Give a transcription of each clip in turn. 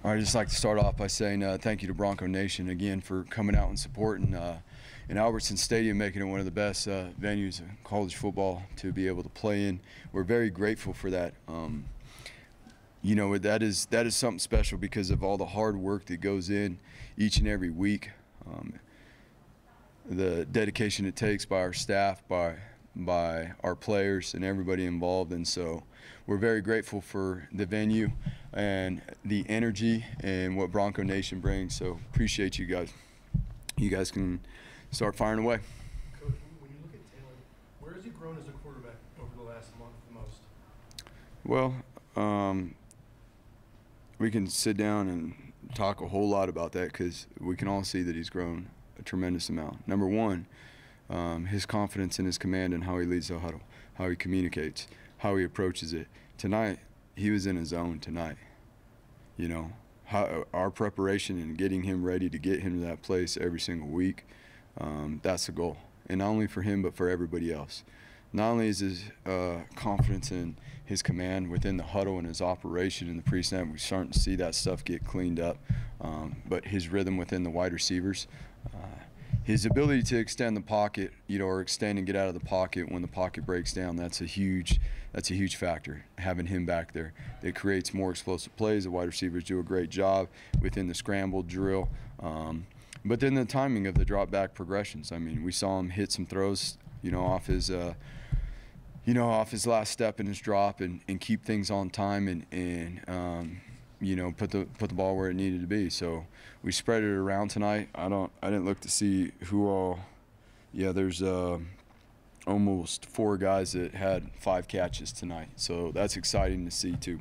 I'd just like to start off by saying thank you to Bronco Nation again for coming out and supporting in Albertson Stadium, making it one of the best venues of college football to be able to play in. We're very grateful for that. You know, that is something special because of all the hard work that goes in each and every week, the dedication it takes by our staff, by our players and everybody involved. And so we're very grateful for the venue and the energy and what Bronco Nation brings. So appreciate you guys. You guys can start firing away. Coach, when you look at Taylor, where has he grown as a quarterback over the last month the most? Well, we can sit down and talk a whole lot about that because we can all see that he's grown a tremendous amount. Number one, his confidence in his command and how he leads the huddle, how he communicates, how he approaches it. Tonight, he was in his zone tonight. You know, our preparation and getting him ready to get him to that place every single week, that's the goal. And not only for him, but for everybody else. Not only is his confidence in his command within the huddle and his operation in the pre-snap, we're starting to see that stuff get cleaned up, but his rhythm within the wide receivers, his ability to extend the pocket, you know, or extend and get out of the pocket when the pocket breaks down, that's a huge factor. Having him back there, it creates more explosive plays. The wide receivers do a great job within the scramble drill, but then the timing of the drop back progressions. I mean, we saw him hit some throws, you know, off his last step in his drop and keep things on time and you know, put the ball where it needed to be. So we spread it around tonight. I didn't look to see who all. Yeah, there's almost 4 guys that had 5 catches tonight. So that's exciting to see too.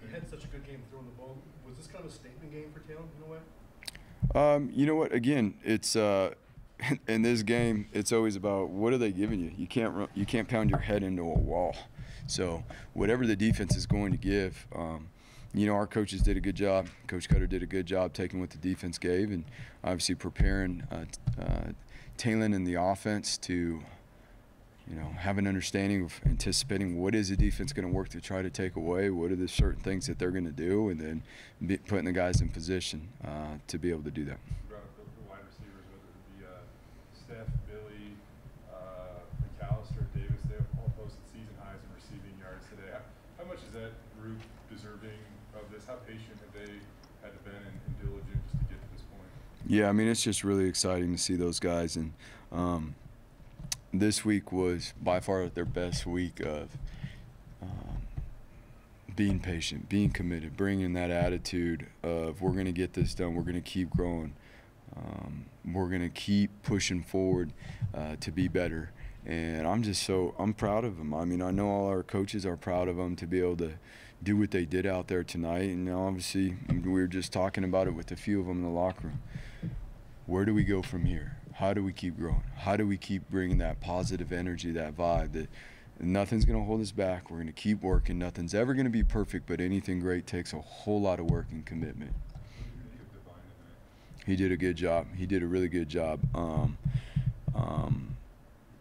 You had such a good game throwing the ball. Was this kind of a statement game for Taylor in a way? You know what? Again, it's in this game, it's always about what are they giving you. You can't pound your head into a wall. So whatever the defense is going to give. You know, our coaches did a good job. Coach Cutter did a good job taking what the defense gave and obviously preparing Talon and the offense to, you know, have an understanding of anticipating what is the defense going to work to try to take away, what are the certain things that they're going to do, and then putting the guys in position to be able to do that. You brought up the wide receivers, whether it be Steph, Billy, McAllister, Davis, they all posted season highs in receiving yards today. How much is that group deserving of this? How patient have they had to been and diligent just to get to this point? Yeah, I mean, it's just really exciting to see those guys. And this week was by far their best week of being patient, being committed, bringing that attitude of we're going to get this done, we're going to keep growing, we're going to keep pushing forward to be better. And I'm proud of them. I mean, I know all our coaches are proud of them to be able to do what they did out there tonight. And obviously, we were just talking about it with a few of them in the locker room. Where do we go from here? How do we keep growing? How do we keep bringing that positive energy, that vibe that nothing's going to hold us back? We're going to keep working. Nothing's ever going to be perfect, but anything great takes a whole lot of work and commitment. He did a good job. He did a really good job.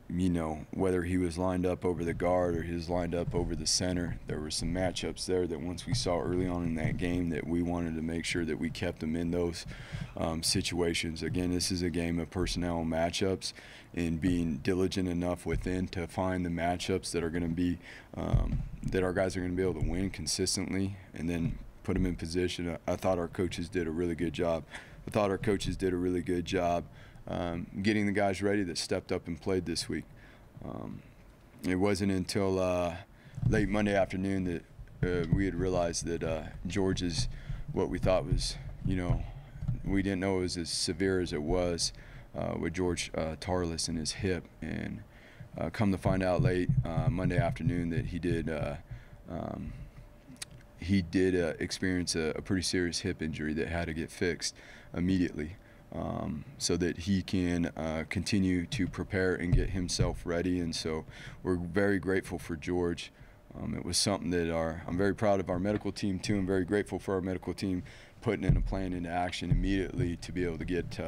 You know, whether he was lined up over the guard or he was lined up over the center, there were some matchups there that once we saw early on in that game that we wanted to make sure that we kept them in those situations. Again, this is a game of personnel matchups and being diligent enough within to find the matchups that are going to be that our guys are going to be able to win consistently and then put them in position. I thought our coaches did a really good job. Getting the guys ready that stepped up and played this week. It wasn't until late Monday afternoon that we had realized that George is what we thought was, you know, we didn't know it was as severe as it was with George Tarlis in his hip. And come to find out late Monday afternoon that he did experience a pretty serious hip injury that had to get fixed immediately. So that he can continue to prepare and get himself ready. And so we're very grateful for George. It was something that I'm very proud of our medical team too. I'm very grateful for our medical team putting in a plan into action immediately to be able to get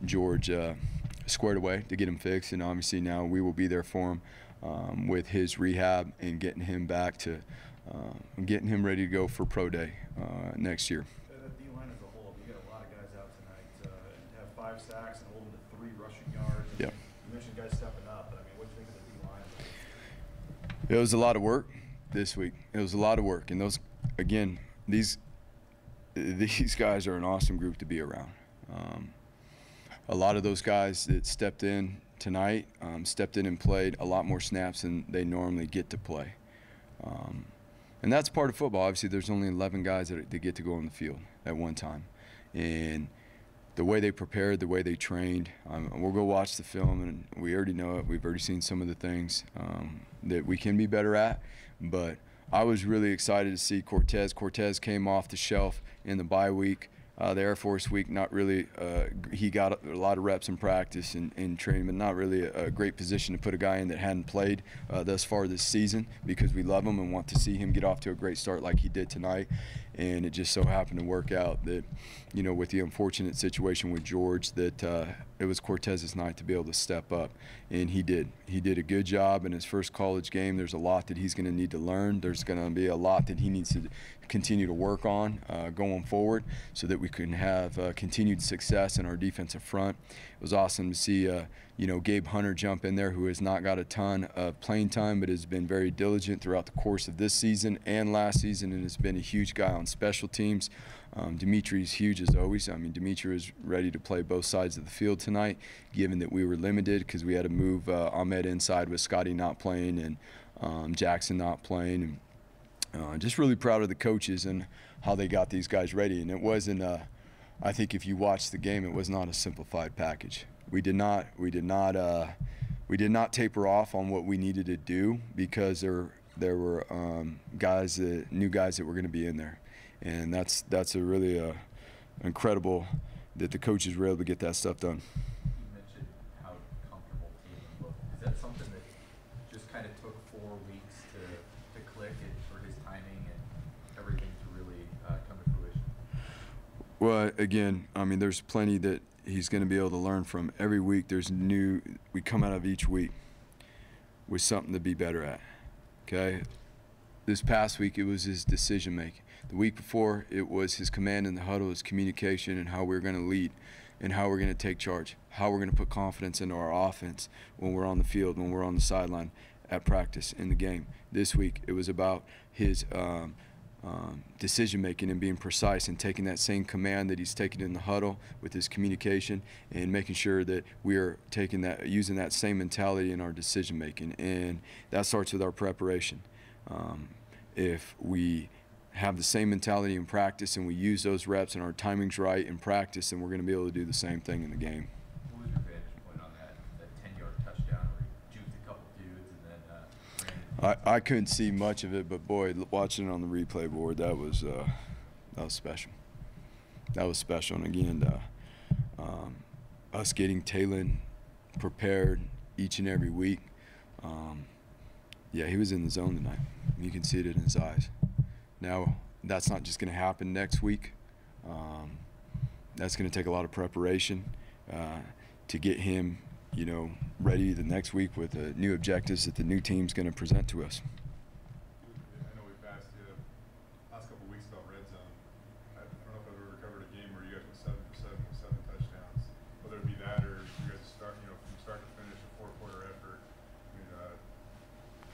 George squared away, to get him fixed. And obviously now we will be there for him with his rehab and getting him back to getting him ready to go for pro day next year. The D-line as a whole, you got a lot of guys out tonight, and have 5 sacks and hold them to 3 rushing yards. Yep. You mentioned guys stepping up, but I mean, what do you think of the D-line? It was a lot of work this week. It was a lot of work, and those, again, these guys are an awesome group to be around. A lot of those guys that stepped in tonight stepped in and played a lot more snaps than they normally get to play. And that's part of football. Obviously, there's only 11 guys that get to go on the field at one time. And the way they prepared, the way they trained, we'll go watch the film, and we already know it. We've already seen some of the things that we can be better at. But I was really excited to see Cortez. Cortez came off the shelf in the bye week. The Air Force week, not really, he got a lot of reps in practice and training, but not really a great position to put a guy in that hadn't played thus far this season, because we love him and want to see him get off to a great start like he did tonight. And it just so happened to work out that, you know, with the unfortunate situation with George, that it was Cortez's night to be able to step up. And he did. He did a good job in his first college game. There's a lot that he's going to need to learn. There's going to be a lot that he needs to continue to work on going forward, so that we can have continued success in our defensive front. It was awesome to see, you know, Gabe Hunter jump in there, who has not got a ton of playing time, but has been very diligent throughout the course of this season and last season, and has been a huge guy on special teams. Dimitri's huge as always. I mean, Dimitri was ready to play both sides of the field tonight, given that we were limited because we had to move Ahmed inside with Scotty not playing and Jackson not playing. And just really proud of the coaches and how they got these guys ready. And it wasn't, I think if you watch the game, it was not a simplified package. We did not taper off on what we needed to do, because there were new guys that were going to be in there. And that's a really incredible that the coaches were able to get that stuff done. You mentioned how comfortable Taylor looked. Is that something that just kind of took 4 weeks to click and for his timing and everything to really come to fruition? Well, again, I mean, there's plenty that he's going to be able to learn from. Every week we come out of each week with something to be better at, okay? This past week, it was his decision making. The week before, it was his command in the huddle, his communication, and how we're going to lead and how we're going to take charge, how we're going to put confidence into our offense when we're on the field, when we're on the sideline, at practice, in the game. This week, it was about his decision making and being precise and taking that same command that he's taken in the huddle with his communication and making sure that we are using that same mentality in our decision making. And that starts with our preparation. If we have the same mentality in practice and we use those reps and our timing's right in practice, then we're going to be able to do the same thing in the game. What was your vantage point on that 10-yard touchdown where he juked a couple dudes and then ran? I couldn't see much of it, but boy, watching it on the replay board, that was special. That was special. And again, us getting Taylor prepared each and every week. Yeah, he was in the zone tonight. You can see it in his eyes. Now, that's not just going to happen next week. That's going to take a lot of preparation to get him, you know, ready the next week with new objectives that the new team's going to present to us. I know we've asked you the last couple of weeks about red zone. I don't know if I've ever covered a game where you guys went 7 for 7 with 7 touchdowns. Whether it be that or you guys start, you know, from start to finish, a 4-quarter effort. I mean,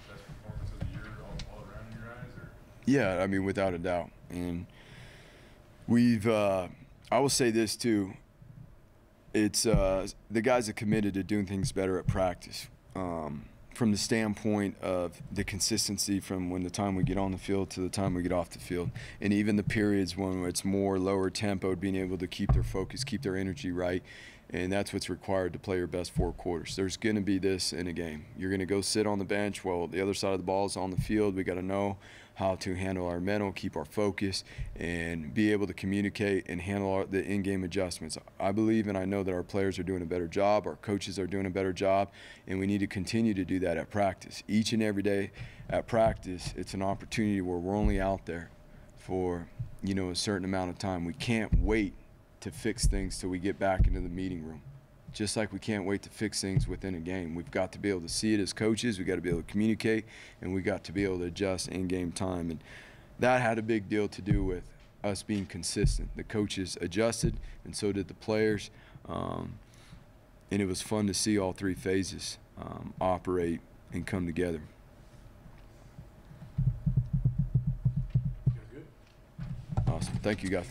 best performance of the year all around in your eyes, or? Yeah, I mean, without a doubt. And we've, I will say this too, it's the guys are committed to doing things better at practice. From the standpoint of the consistency from when the time we get on the field to the time we get off the field. And even the periods when it's more lower tempo, being able to keep their focus, keep their energy right. And that's what's required to play your best 4 quarters. There's going to be this in a game. You're going to go sit on the bench while the other side of the ball is on the field. We got to know how to handle our mental, keep our focus, and be able to communicate and handle the in-game adjustments. I believe and I know that our players are doing a better job, our coaches are doing a better job, and we need to continue to do that at practice. Each and every day at practice, it's an opportunity where we're only out there for, you know, a certain amount of time. We can't wait to fix things till we get back into the meeting room. Just like we can't wait to fix things within a game. We've got to be able to see it as coaches, we've got to be able to communicate, and we've got to be able to adjust in-game time. And that had a big deal to do with us being consistent. The coaches adjusted, and so did the players. And it was fun to see all three phases operate and come together. Good. Awesome. Thank you, guys.